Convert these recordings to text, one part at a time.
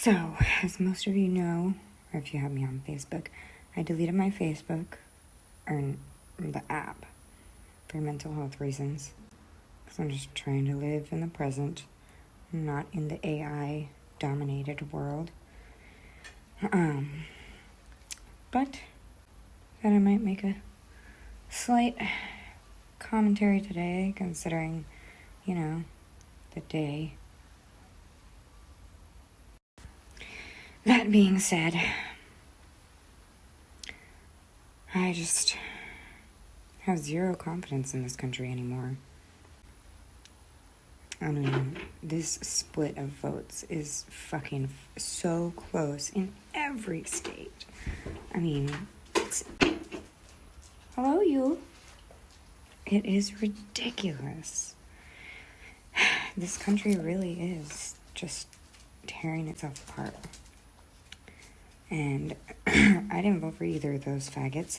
So, as most of you know, or if you have me on Facebook, I deleted my Facebook, or the app, for mental health reasons. Because I'm just trying to live in the present, not in the AI-dominated world. But that I might make a slight commentary today, considering, the day. That being said, I just have zero confidence in this country anymore. I mean, this split of votes is fucking so close in every state. I mean, hello, you. It is ridiculous. This country really is just tearing itself apart. And I didn't vote for either of those faggots.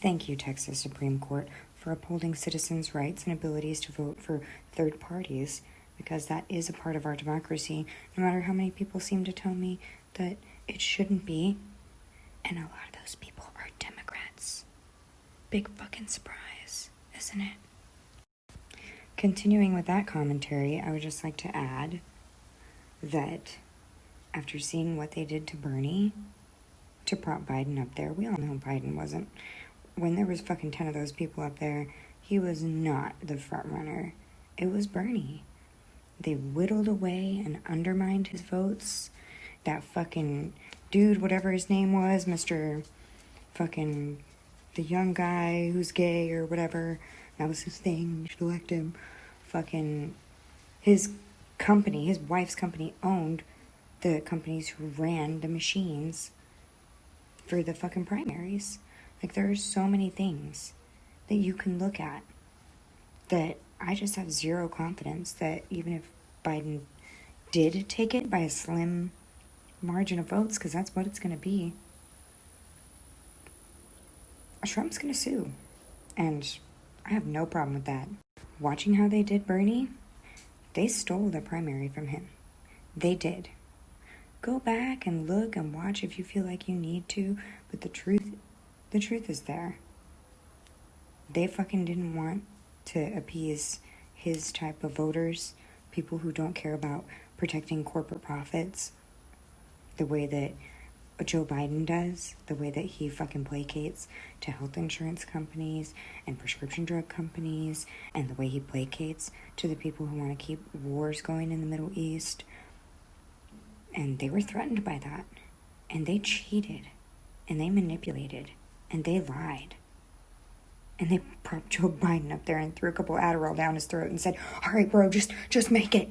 Thank you, Texas Supreme Court, for upholding citizens' rights and abilities to vote for third parties, because that is a part of our democracy, no matter how many people seem to tell me that it shouldn't be. And a lot of those people are Democrats. Big fucking surprise, isn't it? Continuing with that commentary, I would just like to add that after seeing what they did to Bernie, to prop Biden up there, we all know Biden wasn't. When there was fucking 10 of those people up there, he was not the front runner. It was Bernie. They whittled away and undermined his votes. That fucking dude, whatever his name was, Mr. fucking the young guy who's gay or whatever, that was his thing, you should elect him. Fucking his company, his wife's company, owned the companies who ran the machines for the fucking primaries. Like, there are so many things that you can look at that I just have zero confidence that even if Biden did take it by a slim margin of votes, because that's what it's going to be, Trump's going to sue. And I have no problem with that. Watching how they did Bernie, they stole the primary from him. They did. Go back and look and watch if you feel like you need to, but the truth is there. They fucking didn't want to appease his type of voters, people who don't care about protecting corporate profits the way that Joe Biden does, the way that he fucking placates to health insurance companies and prescription drug companies, and the way he placates to the people who want to keep wars going in the Middle East. And they were threatened by that. And they cheated. And they manipulated. And they lied. And they propped Joe Biden up there and threw a couple Adderall down his throat and said, all right, bro, just make it.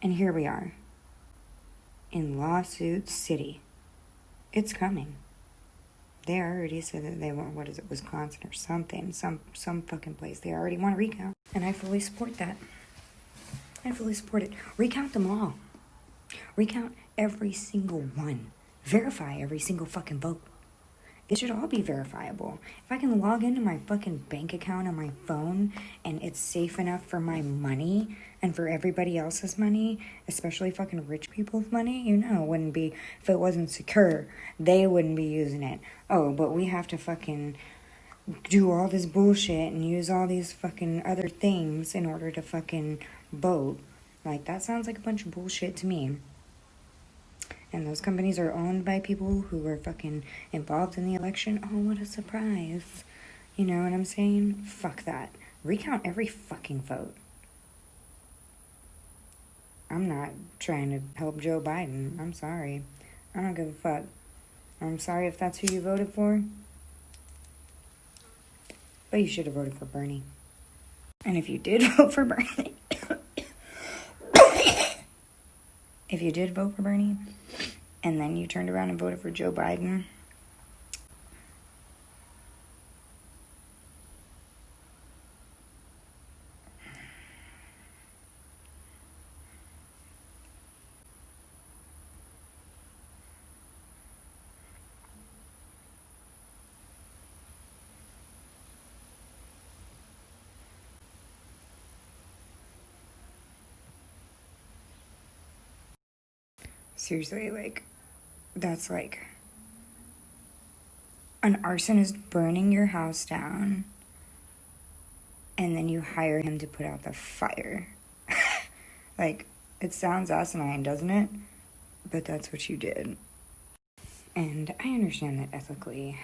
And here we are. In Lawsuit City. It's coming. They already said that they want, what is it, Wisconsin or something. Some fucking place. They already want to recount. And I fully support that. I fully support it. Recount them all. Recount every single one. Verify every single fucking vote. It should all be verifiable. If I can log into my fucking bank account on my phone and it's safe enough for my money and for everybody else's money, especially fucking rich people's money, it wouldn't be, if it wasn't secure, they wouldn't be using it. Oh, but we have to fucking do all this bullshit and use all these fucking other things in order to fucking vote. Like, that sounds like a bunch of bullshit to me. And those companies are owned by people who were fucking involved in the election. Oh, what a surprise. You know what I'm saying? Fuck that. Recount every fucking vote. I'm not trying to help Joe Biden. I'm sorry. I don't give a fuck. I'm sorry if that's who you voted for. But you should have voted for Bernie. And if you did vote for Bernie... if you did vote for Bernie, and then you turned around and voted for Joe Biden, Seriously, like, that's like an arsonist burning your house down, and then you hire him to put out the fire. Like, it sounds asinine, doesn't it? But that's what you did. And I understand that ethically,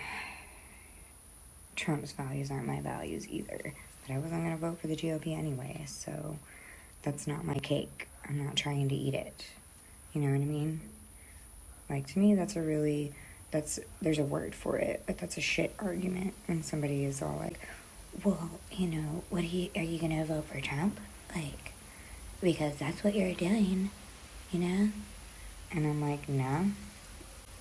Trump's values aren't my values either. But I wasn't going to vote for the GOP anyway, so that's not my cake. I'm not trying to eat it. You know what I mean? Like, to me, there's a word for it, but that's a shit argument when somebody is all like, well, you know, are you going to vote for Trump? Like, because that's what you're doing, you know? And I'm like, no.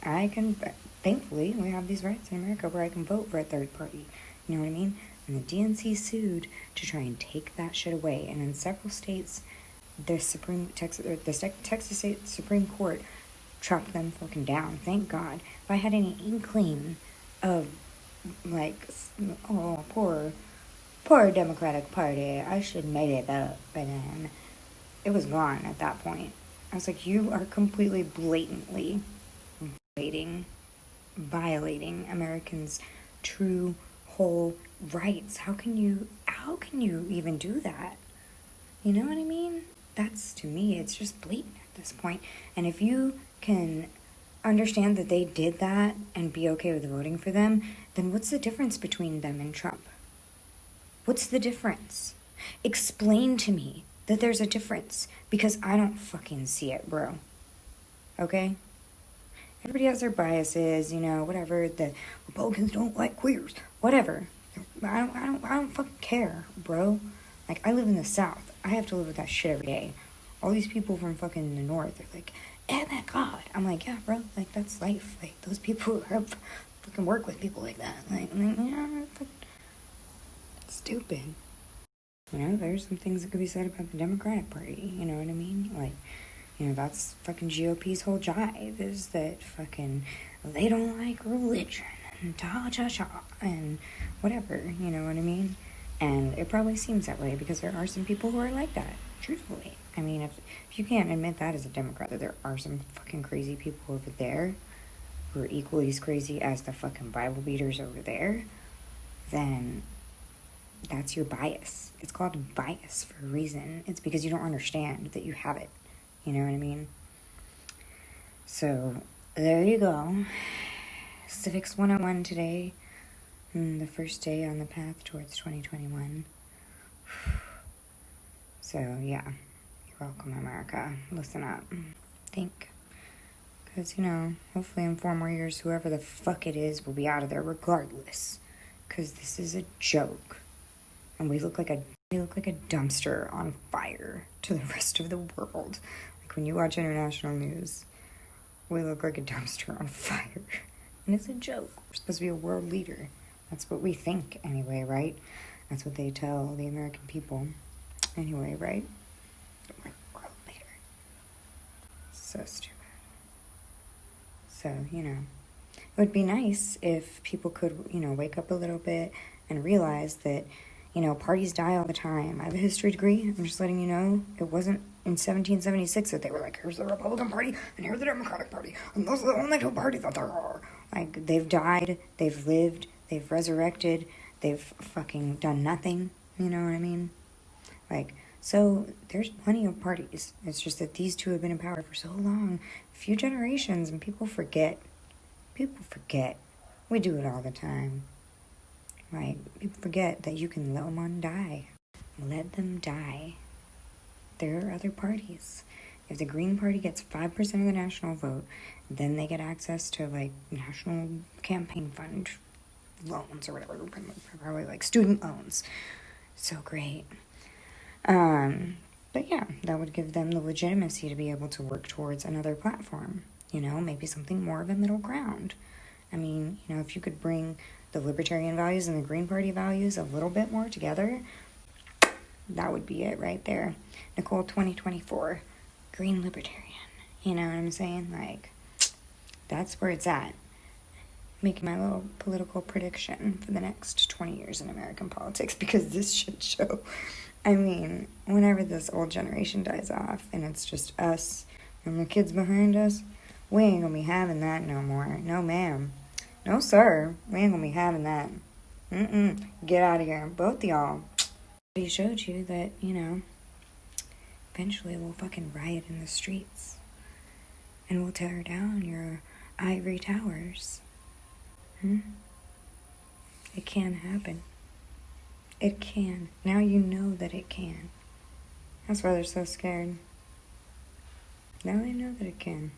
Thankfully, we have these rights in America where I can vote for a third party. You know what I mean? And the DNC sued to try and take that shit away. And in several states, the Texas State Supreme Court chopped them fucking down. Thank God. If I had any inkling of, like, oh, poor Democratic Party, I should have made it up by then. It was gone at that point. I was like, you are completely blatantly violating Americans' true whole rights. How can you even do that? You know what I mean? That's, to me, it's just blatant at this point. And if you can understand that they did that and be okay with voting for them, then what's the difference between them and Trump? What's the difference? Explain to me that there's a difference, because I don't fucking see it, bro. Okay? Everybody has their biases, you know, whatever. The Republicans don't like queers, whatever. I don't fucking care, bro. Like, I live in the South. I have to live with that shit every day. All these people from fucking the North, they're like, oh my God. I'm like, yeah, bro, like, that's life. Like, those people have fucking work with people like that. Like yeah, stupid. You know, there's some things that could be said about the Democratic Party, you know what I mean? Like, you know, that's fucking GOP's whole jive, is that fucking they don't like religion and cha-cha-cha and whatever, you know what I mean? And it probably seems that way because there are some people who are like that, truthfully. I mean, if you can't admit that as a Democrat, that there are some fucking crazy people over there who are equally as crazy as the fucking Bible beaters over there, then that's your bias. It's called bias for a reason. It's because you don't understand that you have it. You know what I mean? So, there you go. Civics 101 today. The first day on the path towards 2021. So, yeah. You're welcome, America. Listen up. Think. Because, you know, hopefully in 4 more years, whoever the fuck it is will be out of there regardless. Because this is a joke. And we look like a dumpster on fire to the rest of the world. Like, when you watch international news, we look like a dumpster on fire. And it's a joke. We're supposed to be a world leader. That's what we think anyway, right? That's what they tell the American people anyway, right? We're a world leader. So stupid. So, you know, it would be nice if people could, you know, wake up a little bit and realize that, you know, parties die all the time. I have a history degree. I'm just letting you know. It wasn't in 1776 that they were like, here's the Republican Party and here's the Democratic Party. And those are the only 2 parties that there are. Like, they've died, they've lived, they've resurrected, they've fucking done nothing. You know what I mean? Like, so there's plenty of parties. It's just that these 2 have been in power for so long, a few generations, and people forget. People forget. We do it all the time. Right? People forget that you can let one die. Let them die. There are other parties. If the Green Party gets 5% of the national vote, then they get access to, like, national campaign fund loans or whatever. Probably, like, student loans. So great. But yeah, that would give them the legitimacy to be able to work towards another platform. You know, maybe something more of a middle ground. I mean, you know, if you could bring the libertarian values and the Green Party values a little bit more together, that would be it right there. Nicole 2024, Green Libertarian. You know what I'm saying? Like, that's where it's at. Making my little political prediction for the next 20 years in American politics, because this shit show, I mean, whenever this old generation dies off and it's just us And the kids behind us, we ain't gonna be having that no more. No, ma'am. No, sir. We ain't gonna be having that. Get out of here. Both of y'all. He showed you that, eventually we'll fucking riot in the streets. And we'll tear down your ivory towers. It can happen. It can. Now you know that it can. That's why they're so scared. Now they know that it can.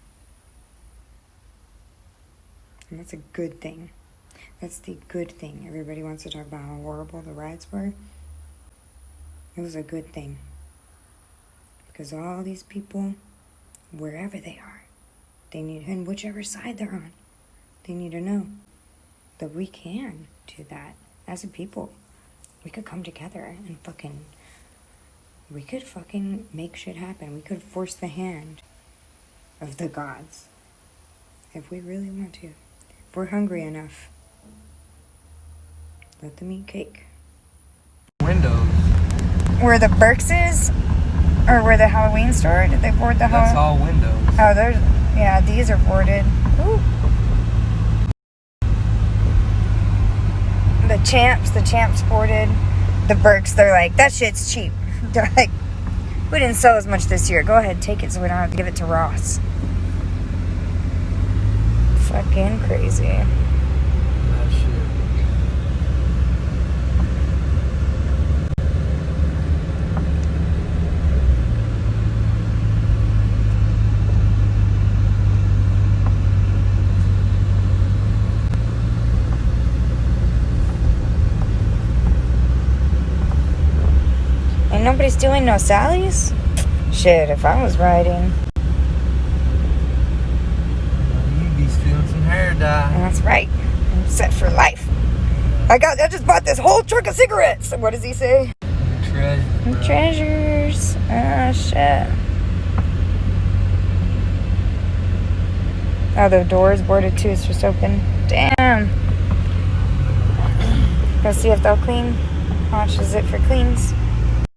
And that's a good thing. That's the good thing. Everybody wants to talk about how horrible the riots were. It was a good thing. Because all these people, wherever they are, they need, and whichever side they're on, they need to know that we can do that as a people. We could come together and we could fucking make shit happen. We could force the hand of the gods if we really want to. If we're hungry enough, let them eat cake. Windows. Where the Burks is? Or where the Halloween store? Did they board the That's all windows. Oh, these are boarded. Ooh. The champs boarded. The Burks, they're like, that shit's cheap. They're like, we didn't sell as much this year. Go ahead, take it so we don't have to give it to Ross. Fucking crazy. That shit. Ain't nobody stealing no Sally's? Shit, if I was riding. You'd be stealing some hair dye. That's right. I'm set for life. I just bought this whole truck of cigarettes. What does he say? Treasures, bro. Treasures. Ah, shit. Oh, the door's boarded too. It's just open. Damn. Go see if they'll clean. How much is it for cleans?